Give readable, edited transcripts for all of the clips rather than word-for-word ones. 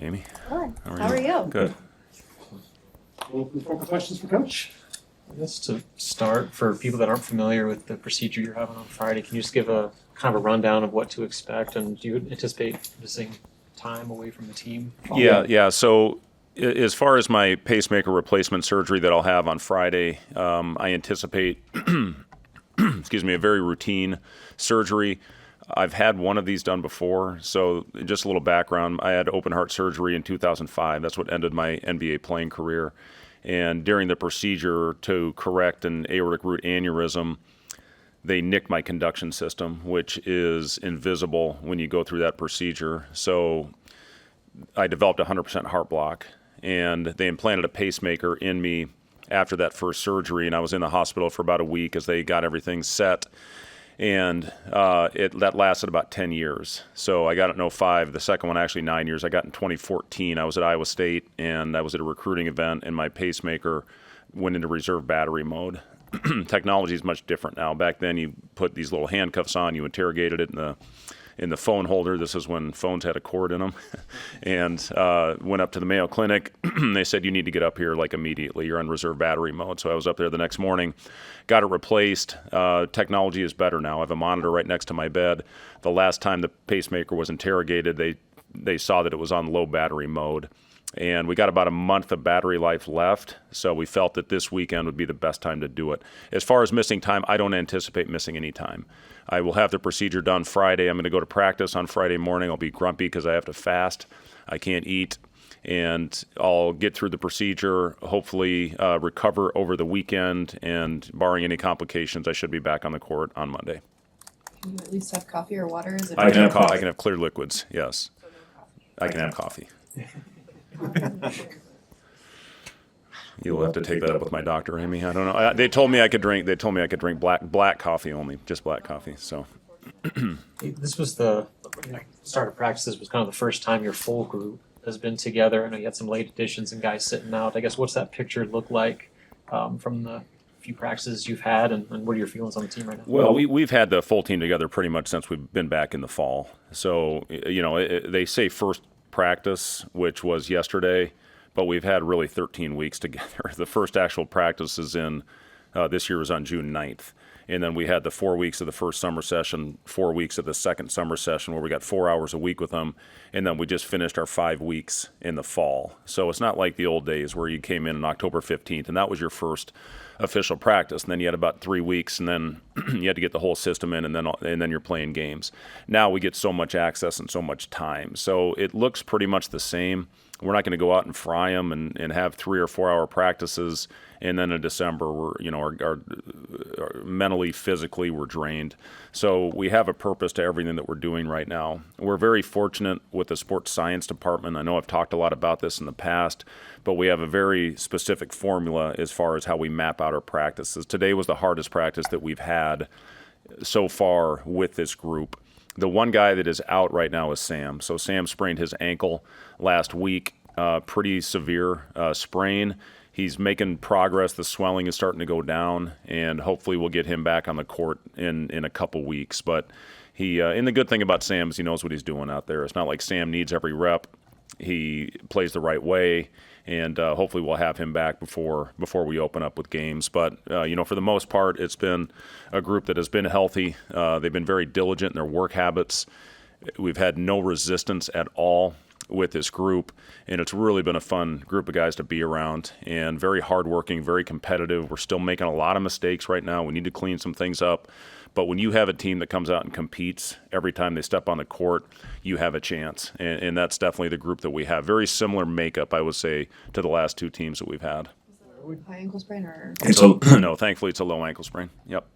Amy. Good. How are you? Good. Any questions for Coach? I guess to start, for people that aren't familiar with the procedure you're having on Friday, can you just give a kind of a rundown of what to expect, and do you anticipate missing time away from the team? Yeah. So as far as my pacemaker replacement surgery that I'll have on Friday, I anticipate, a very routine surgery. I've had one of these done before, so just a little background. I had open heart surgery in 2005. That's what ended my NBA playing career. And during the procedure to correct an aortic root aneurysm, they nicked my conduction system, which is invisible when you go through that procedure. So I developed a 100% heart block, and they implanted a pacemaker in me after that first surgery, and I was in the hospital for about a week as they got everything set. And that lasted about 10 years. So I got it in '05. The second one, actually 9 years. I got in 2014. I was at Iowa State, and I was at a recruiting event, and my pacemaker went into reserve battery mode. Technology is much different now. Back then, you put these little handcuffs on, you interrogated it in the phone holder. This is when phones had a cord in them. And went up to the Mayo Clinic. They said, you need to get up here like immediately. You're on reserve battery mode. So I was up there the next morning, got it replaced. Technology is better now. I have a monitor right next to my bed. The last time the pacemaker was interrogated, they saw that it was on low battery mode. And we got about a month of battery life left, so we felt that this weekend would be the best time to do it. As far as missing time, I don't anticipate missing any time. I will have the procedure done Friday. I'm going to go to practice on Friday morning. I'll be grumpy because I have to fast. I can't eat. And I'll get through the procedure, hopefully recover over the weekend, and barring any complications, I should be back on the court on Monday. Can you at least have coffee or water? Is it I can have clear liquids, yes. I can have coffee. You'll have to take that up with my doctor, Amy. I don't know. They told me I could drink. They told me I could drink black coffee only, just black coffee. So This was the start of practices was kind of the first time your full group has been together. I know you had some late additions and guys sitting out. I guess what's that picture look like from the few practices you've had, and what are your feelings on the team right now? Well, we've had the full team together pretty much since we've been back in the fall. So they say first practice, which was yesterday, but we've had really 13 weeks together. The first actual practice is this year was on June 9th. And then we had the 4 weeks of the first summer session, 4 weeks of the second summer session where we got 4 hours a week with them. And then we just finished our 5 weeks in the fall. So it's not like the old days where you came in on October 15th and that was your first official practice. And then you had about 3 weeks, and then you had to get the whole system in, and then you're playing games. Now we get so much access and so much time. So it looks pretty much the same. We're not going to go out and fry them and have 3 or 4 hour practices, and then in December we're mentally, physically we're drained. So we have a purpose to everything that we're doing right now. We're very fortunate with the sports science department. I know I've talked a lot about this in the past, but we have a very specific formula as far as how we map out our practices. Today was the hardest practice that we've had so far with this group. The one guy that is out right now is Sam. So Sam sprained his ankle last week, pretty severe sprain. He's making progress. The swelling is starting to go down, and hopefully we'll get him back on the court in a couple weeks. But and the good thing about Sam is he knows what he's doing out there. It's not like Sam needs every rep. He plays the right way, and hopefully we'll have him back before we open up with games. But, for the most part, it's been a group that has been healthy. They've been very diligent in their work habits. We've had no resistance at all with this group, and it's really been a fun group of guys to be around, and very hardworking, very competitive. We're still making a lot of mistakes right now. We need to clean some things up. But when you have a team that comes out and competes every time they step on the court, you have a chance. And that's definitely the group that we have. Very similar makeup, I would say, to the last two teams that we've had. High ankle sprain or? No, thankfully it's a low ankle sprain. Yep.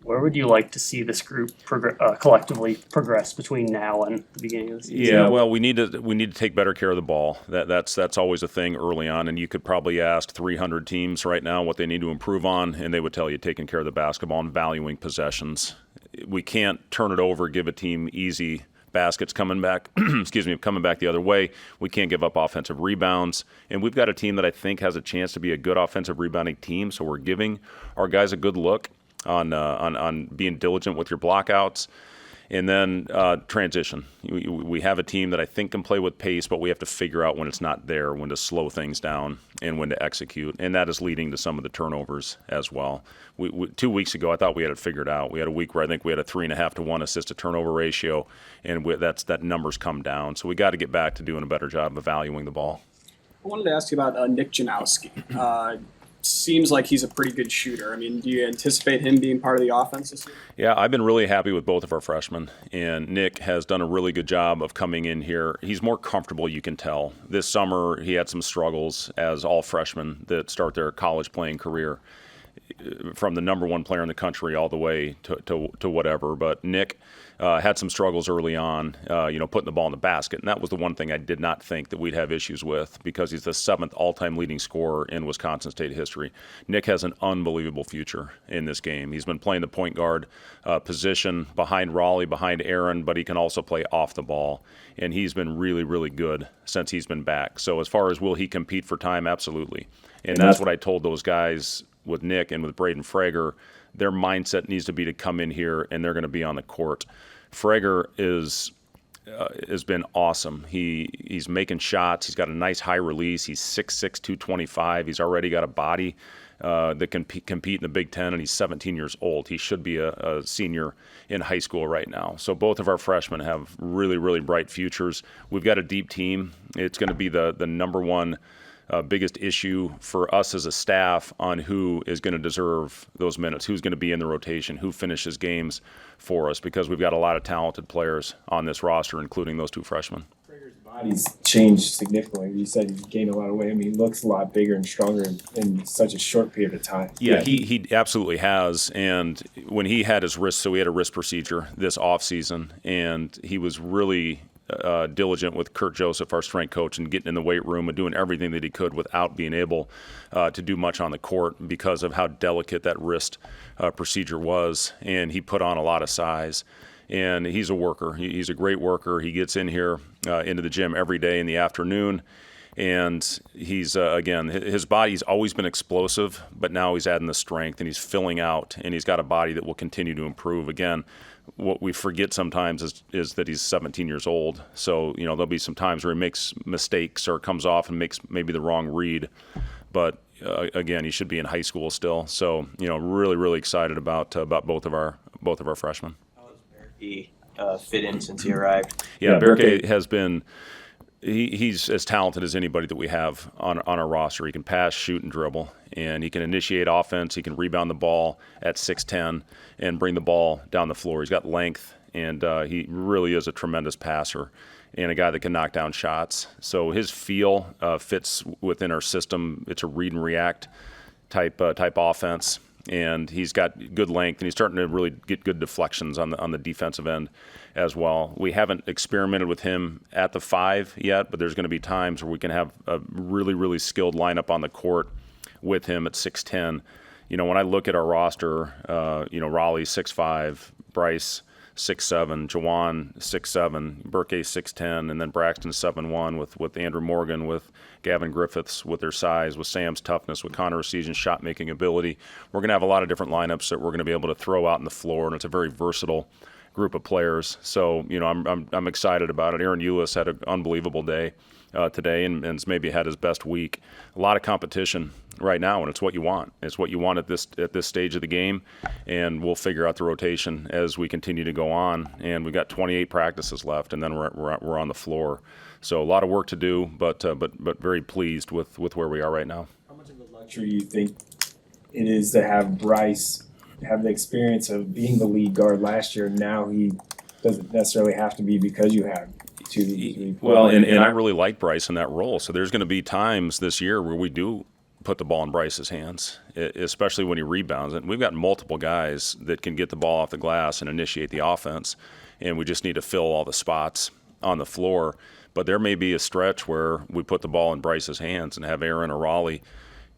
Where would you like to see this group collectively progress between now and the beginning of the season? Yeah, well, we need to take better care of the ball. That's always a thing early on, and you could probably ask 300 teams right now what they need to improve on, and they would tell you taking care of the basketball and valuing possessions. We can't turn it over, give a team easy baskets coming back, coming back the other way. We can't give up offensive rebounds, and we've got a team that I think has a chance to be a good offensive rebounding team, so we're giving our guys a good look on being diligent with your blockouts. And then transition. We have a team that I think can play with pace, but we have to figure out when it's not there, when to slow things down, and when to execute. And that is leading to some of the turnovers as well. 2 weeks ago, I thought we had it figured out. We had a week where I think we had a 3.5 to 1 assist to turnover ratio, and that number's come down. So we got to get back to doing a better job of valuing the ball. I wanted to ask you about Nick Janowski. Seems like he's a pretty good shooter. I mean, do you anticipate him being part of the offense this year? Yeah, I've been really happy with both of our freshmen, and Nick has done a really good job of coming in here. He's more comfortable, you can tell. This summer, he had some struggles, as all freshmen that start their college playing career, from the number one player in the country all the way to whatever. But Nick had some struggles early on, putting the ball in the basket. And that was the one thing I did not think that we'd have issues with, because he's the 7th all-time leading scorer in Wisconsin State history. Nick has an unbelievable future in this game. He's been playing the point guard position behind Raleigh, behind Aaron, but he can also play off the ball. And he's been really, really good since he's been back. So as far as will he compete for time, absolutely. And that's what I told those guys with Nick and with Braden Frager. Their mindset needs to be to come in here and they're going to be on the court. Frager has been awesome. He's making shots. He's got a nice high release. He's 6'6", 225. He's already got a body that can compete in the Big Ten, and he's 17 years old. He should be a senior in high school right now. So both of our freshmen have really, really bright futures. We've got a deep team. It's going to be the number one biggest issue for us as a staff on who is going to deserve those minutes, who's going to be in the rotation, who finishes games for us, because we've got a lot of talented players on this roster, including those 2 freshmen. Prager's body's changed significantly. You said he's gained a lot of weight. I mean, he looks a lot bigger and stronger in such a short period of time. Yeah, he absolutely has. And when he had his wrist, so he had a wrist procedure this offseason, and he was really diligent with Kurt Joseph, our strength coach, and getting in the weight room and doing everything that he could without being able to do much on the court because of how delicate that wrist procedure was. And he put on a lot of size. And he's a worker. He's a great worker. He gets in here into the gym every day in the afternoon. And he's, again, his body's always been explosive, but now he's adding the strength and he's filling out, and he's got a body that will continue to improve. Again, what we forget sometimes is that he's 17 years old. So, there'll be some times where he makes mistakes or comes off and makes maybe the wrong read. But again, he should be in high school still. So, really, really excited about both of our freshmen. How has Berkey fit in since he arrived? Yeah, Berkey has been. He's as talented as anybody that we have on our roster. He can pass, shoot, and dribble, and he can initiate offense. He can rebound the ball at 6'10" and bring the ball down the floor. He's got length, and he really is a tremendous passer and a guy that can knock down shots. So his feel fits within our system. It's a read and react type offense, and he's got good length, and he's starting to really get good deflections on the defensive end as well. We haven't experimented with him at the 5 yet, but there's going to be times where we can have a really, really skilled lineup on the court with him at 6'10". When I look at our roster, Raleigh 6'5", Bryce 6'7", Jawan 6'7", Berkey 6'10", and then Braxton 7'1", with Andrew Morgan, with Gavin Griffiths, with their size, with Sam's toughness, with Connor Recesion's shot-making ability. We're going to have a lot of different lineups that we're going to be able to throw out on the floor, and it's a very versatile group of players. So, I'm excited about it. Aaron Eulis had an unbelievable day today and maybe had his best week. A lot of competition right now, and it's what you want. It's what you want at this stage of the game, and we'll figure out the rotation as we continue to go on. And we've got 28 practices left, and then we're on the floor. So a lot of work to do, but very pleased with where we are right now. How much of a luxury do you think it is to have Bryce have the experience of being the lead guard last year? Now he doesn't necessarily have to be, because you have two. Well, and I really like Bryce in that role. So there's going to be times this year where we do put the ball in Bryce's hands, especially when he rebounds. And we've got multiple guys that can get the ball off the glass and initiate the offense, and we just need to fill all the spots on the floor. But there may be a stretch where we put the ball in Bryce's hands and have Aaron or Raleigh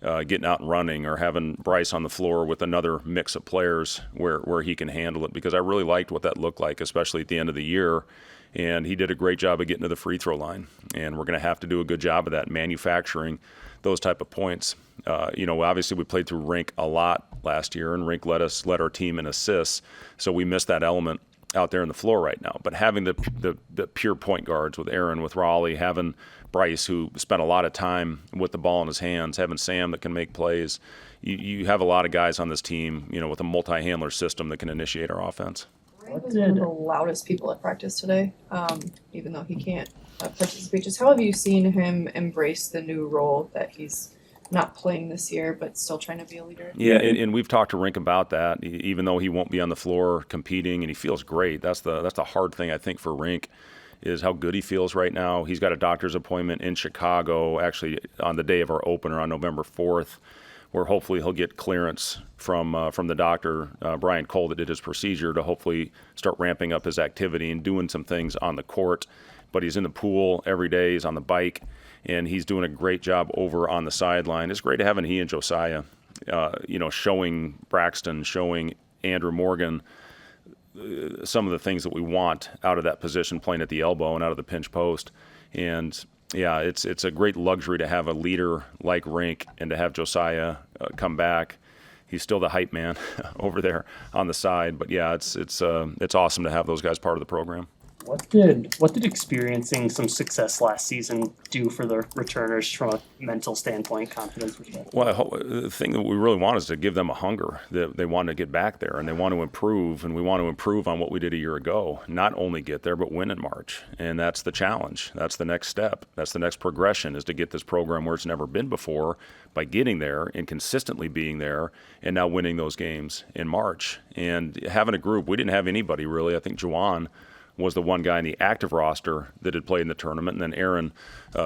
getting out and running, or having Bryce on the floor with another mix of players where he can handle it, because I really liked what that looked like, especially at the end of the year. And he did a great job of getting to the free throw line. And we're going to have to do a good job of that, manufacturing those type of points. Obviously we played through Rink a lot last year, and Rink led our team in assists, so we missed that element out there in the floor right now. But having the pure point guards with Aaron, with Raleigh, having Bryce, who spent a lot of time with the ball in his hands, having Sam that can make plays, you have a lot of guys on this team, with a multi-handler system that can initiate our offense. Ray was one of the loudest people at practice today, even though he can't participate. Just how have you seen him embrace the new role that he's not playing this year, but still trying to be a leader? Yeah, and we've talked to Rink about that. Even though he won't be on the floor competing, and he feels great. That's the hard thing, I think, for Rink, is how good he feels right now. He's got a doctor's appointment in Chicago, actually on the day of our opener on November 4th, where hopefully he'll get clearance from the doctor, Brian Cole, that did his procedure, to hopefully start ramping up his activity and doing some things on the court. But he's in the pool every day. He's on the bike, and he's doing a great job over on the sideline. It's great having he and Josiah, showing Braxton, showing Andrew Morgan some of the things that we want out of that position, playing at the elbow and out of the pinch post. And yeah, it's a great luxury to have a leader like Rink and to have Josiah come back. He's still the hype man over there on the side, but yeah, it's awesome to have those guys part of the program. What did experiencing some success last season do for the returners from a mental standpoint, confidence perspective? Well, the thing that we really want is to give them a hunger. They want to get back there, and they want to improve, and we want to improve on what we did a year ago. Not only get there, but win in March, and that's the challenge. That's the next step. That's the next progression, is to get this program where it's never been before by getting there and consistently being there, and now winning those games in March. And having a group, we didn't have anybody really. I think Juwan was the one guy in the active roster that had played in the tournament, and then Aaron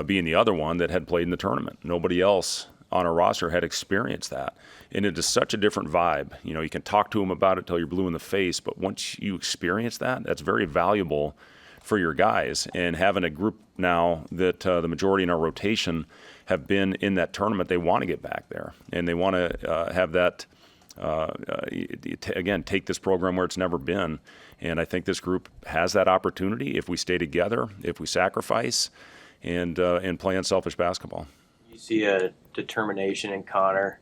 being the other one that had played in the tournament. Nobody else on our roster had experienced that. And it is such a different vibe. You can talk to them about it till you're blue in the face, but once you experience that, that's very valuable for your guys. And having a group now that the majority in our rotation have been in that tournament, they want to get back there. And they want to have that, again, take this program where it's never been. And I think this group has that opportunity if we stay together, if we sacrifice, and play unselfish basketball. You see a determination in Connor,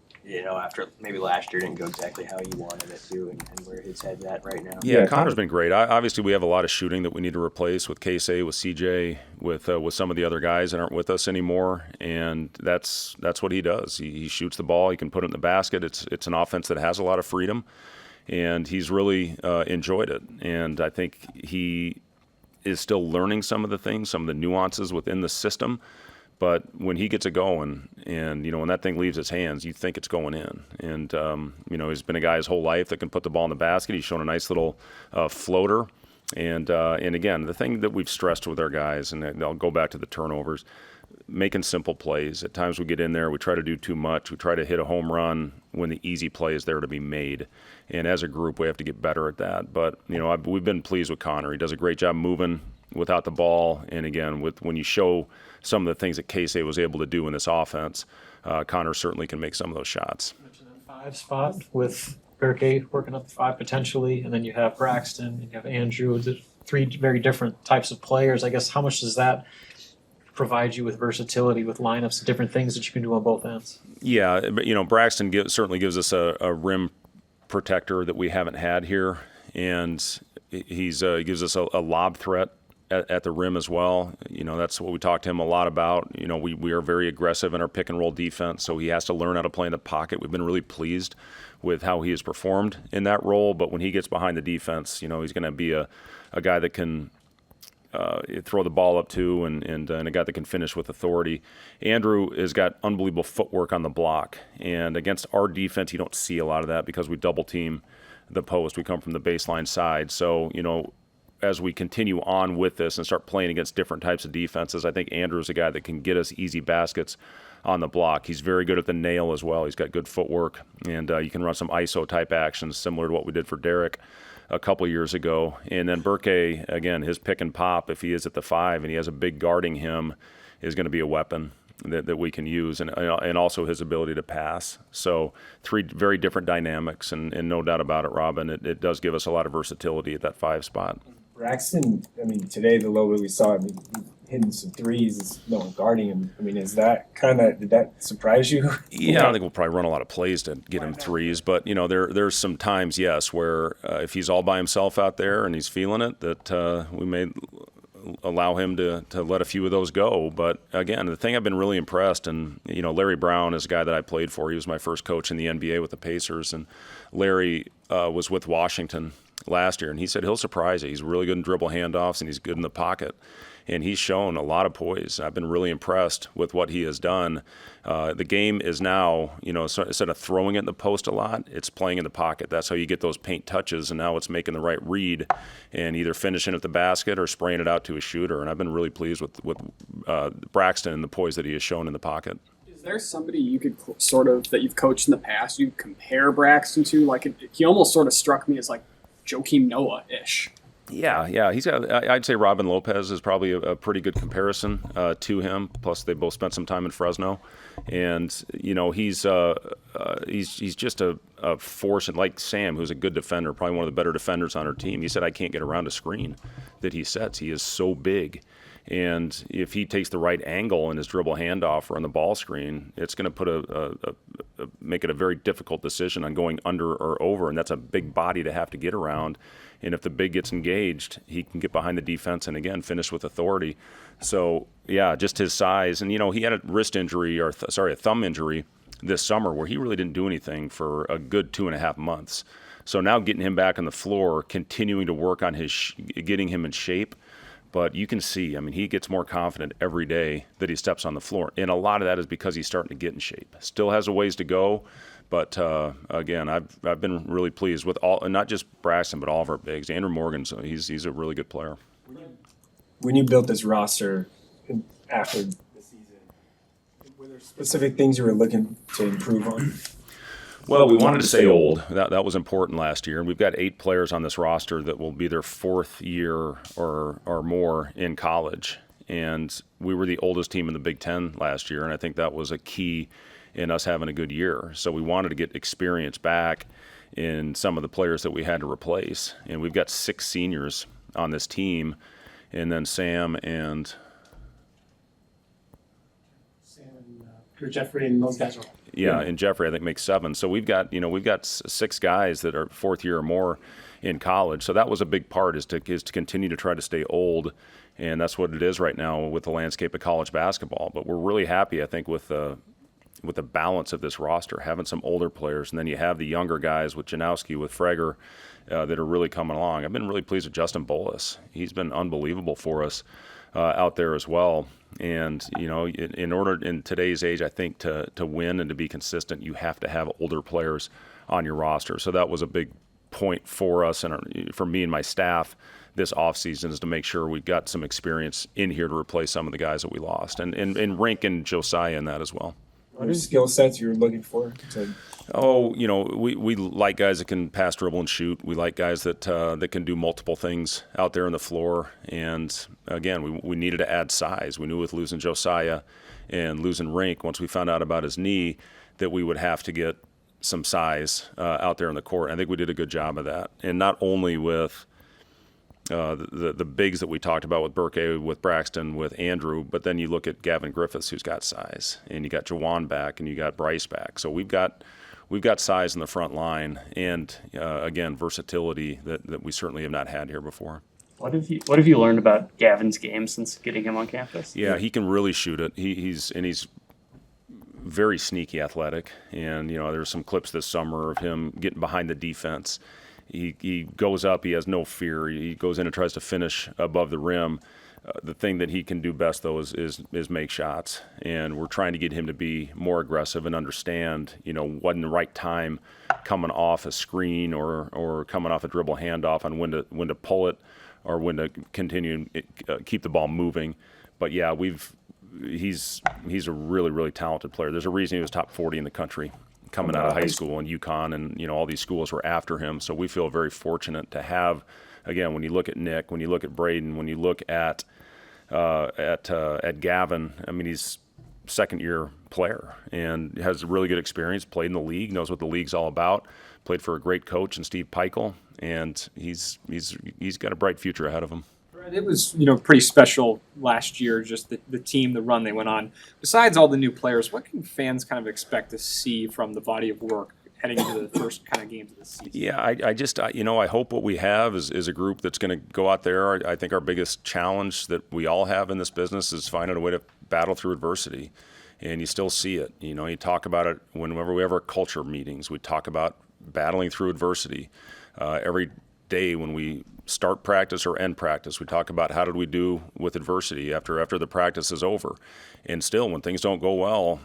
after maybe last year didn't go exactly how you wanted it to, and where his head's at right now. Yeah, Connor's been great. Obviously, we have a lot of shooting that we need to replace with Casey, with CJ, with some of the other guys that aren't with us anymore, and that's what he does. He shoots the ball. He can put it in the basket. It's an offense that has a lot of freedom, and he's really enjoyed it. And I think he is still learning some of the things, some of the nuances within the system. But when he gets it going, and when that thing leaves his hands, you think it's going in. And he's been a guy his whole life that can put the ball in the basket. He's shown a nice little floater. And again, the thing that we've stressed with our guys, and I'll go back to the turnovers, making simple plays. At times we get in there, we try to do too much. We try to hit a home run when the easy play is there to be made. And as a group, we have to get better at that. But we've been pleased with Connor. He does a great job moving without the ball. And again, when you show some of the things that Casey was able to do in this offense, Connor certainly can make some of those shots. You mentioned that 5 spot with Berkey working up the 5 potentially, and then you have Braxton, and you have Andrew. The 3 very different types of players. I guess how much does that provide you with versatility, with lineups, different things that you can do on both ends? Yeah, but Braxton certainly gives us a rim protector that we haven't had here, and he gives us a lob threat at the rim as well. That's what we talked to him a lot about. We are very aggressive in our pick and roll defense, so he has to learn how to play in the pocket. We've been really pleased with how he has performed in that role, but when he gets behind the defense, he's going to be a guy that can throw the ball up to, and a guy that can finish with authority. Andrew has got unbelievable footwork on the block, and against our defense, you don't see a lot of that because we double team the post. We come from the baseline side, so as we continue on with this and start playing against different types of defenses, I think Andrew's a guy that can get us easy baskets on the block. He's very good at the nail as well. He's got good footwork, and you can run some ISO-type actions similar to what we did for Derek a couple years ago. And then Berkey, again, his pick and pop, if he is at the 5 and he has a big guarding him, is going to be a weapon that we can use, and also his ability to pass. So 3 very different dynamics, and no doubt about it, Robin, it does give us a lot of versatility at that 5 spot. Braxton, today the low that we saw, hitting some threes, no one guarding him. I mean, did that surprise you? Yeah, I don't think we'll probably run a lot of plays to get him threes, but there's some times, yes, where if he's all by himself out there and he's feeling it, that we may allow him to let a few of those go. But again, the thing I've been really impressed, and Larry Brown is a guy that I played for. He was my first coach in the NBA with the Pacers, and Larry was with Washington last year, and he said he'll surprise you. He's really good in dribble handoffs, and he's good in the pocket. And he's shown a lot of poise. I've been really impressed with what he has done. The game is now, instead of throwing it in the post a lot, it's playing in the pocket. That's how you get those paint touches, and now it's making the right read and either finishing at the basket or spraying it out to a shooter. And I've been really pleased with Braxton and the poise that he has shown in the pocket. Is there somebody you could that you've coached in the past you compare Braxton to? Like, he almost sort of struck me as like Joakim Noah-ish. Yeah. He's got. I'd say Robin Lopez is probably a pretty good comparison to him. Plus, they both spent some time in Fresno, and he's just a force. And like Sam, who's a good defender, probably one of the better defenders on our team. He said, "I can't get around a screen that he sets. He is so big." And if he takes the right angle in his dribble handoff or on the ball screen, it's going to put make it a very difficult decision on going under or over, and that's a big body to have to get around. And if the big gets engaged, he can get behind the defense and, again, finish with authority. So, yeah, just his size. And, he had a wrist injury a thumb injury this summer where he really didn't do anything for a good 2.5 months. So now getting him back on the floor, continuing to work on getting him in shape. But you can see, he gets more confident every day that he steps on the floor. And a lot of that is because he's starting to get in shape. Still has a ways to go. But, again, I've been really pleased with all, and not just Braxton, but all of our bigs. Andrew Morgan, so he's a really good player. When you built this roster after the season, were there specific things you were looking to improve on? Well, we wanted to stay old. That was important last year. And we've got 8 players on this roster that will be their 4th year or more in college. And we were the oldest team in the Big Ten last year, and I think that was a key in us having a good year. So we wanted to get experience back in some of the players that we had to replace. And we've got 6 seniors on this team, and then Sam and Jeffrey and those guys are. Yeah, and Jeffrey, I think, makes 7. So we've got 6 guys that are 4th year or more in college. So that was a big part, is to continue to try to stay old, and that's what it is right now with the landscape of college basketball. But we're really happy, I think, with the balance of this roster, having some older players, and then you have the younger guys with Janowski, with Frager, that are really coming along. I've been really pleased with Justin Bolus. He's been unbelievable for us out there as well. And, in order in today's age, I think to win and to be consistent, you have to have older players on your roster. So that was a big point for us and for me and my staff this offseason, is to make sure we got some experience in here to replace some of the guys that we lost, and Rink and Josiah in that as well. What are skill sets you're looking for? We like guys that can pass, dribble, and shoot. We like guys that can do multiple things out there on the floor. And, again, we needed to add size. We knew with losing Josiah and losing Rink, once we found out about his knee, that we would have to get some size out there in the court. I think we did a good job of that. And not only with the bigs that we talked about with Burke, with Braxton, with Andrew, but then you look at Gavin Griffiths, who's got size, and you got Jawan back, and you got Bryce back. So we've got size in the front line, and again, versatility that we certainly have not had here before. What have you learned about Gavin's game since getting him on campus? Yeah, he can really shoot it. He's very sneaky athletic, and there's some clips this summer of him getting behind the defense. He goes up. He has no fear. He goes in and tries to finish above the rim. The thing that he can do best, though, is make shots. And we're trying to get him to be more aggressive and understand, when the right time coming off a screen or coming off a dribble handoff, on when to pull it or when to continue keep the ball moving. But yeah, he's a really, really talented player. There's a reason he was top 40 in the country coming out of high school, and UConn, and all these schools were after him. So we feel very fortunate to have, again, when you look at Nick, when you look at Braden, when you look at Gavin, he's second-year player and has a really good experience, played in the league, knows what the league's all about, played for a great coach in Steve Peichel, and he's got a bright future ahead of him. It was, pretty special last year, just the team, the run they went on. Besides all the new players, what can fans kind of expect to see from the body of work heading into the first kind of games of the season? Yeah, I hope what we have is a group that's going to go out there. I think our biggest challenge that we all have in this business is finding a way to battle through adversity. And you still see it. You talk about it whenever we have our culture meetings. We talk about battling through adversity. Every day when we start practice or end practice, we talk about how did we do with adversity after the practice is over. And still, when things don't go well,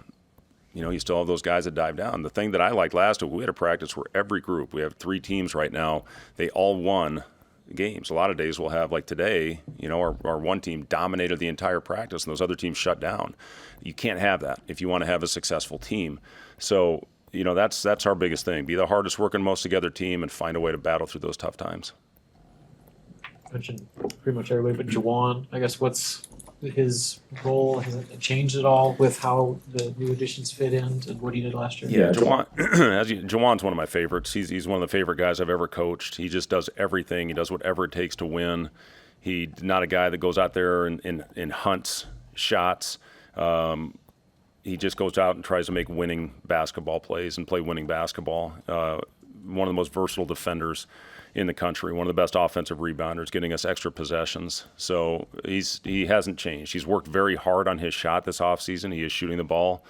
you still have those guys that dive down. The thing that I liked last week, we had a practice where every group, we have 3 teams right now, they all won games. A lot of days we'll have, like today, our one team dominated the entire practice and those other teams shut down. You can't have that if you want to have a successful team. So, that's our biggest thing. Be the hardest working, most together team and find a way to battle through those tough times. Mentioned pretty much everybody, but Jawan, I guess what's his role? Has it changed at all with how the new additions fit in and what he did last year? Yeah, Jawan's one of my favorites. He's one of the favorite guys I've ever coached. He just does everything. He does whatever it takes to win. He's not a guy that goes out there and hunts shots. He just goes out and tries to make winning basketball plays and play winning basketball. One of the most versatile defenders in the country, one of the best offensive rebounders, getting us extra possessions. So he hasn't changed. He's worked very hard on his shot this offseason. He is shooting the ball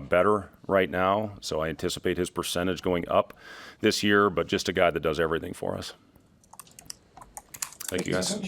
better right now, so I anticipate his percentage going up this year, but just a guy that does everything for us. Thank you, guys.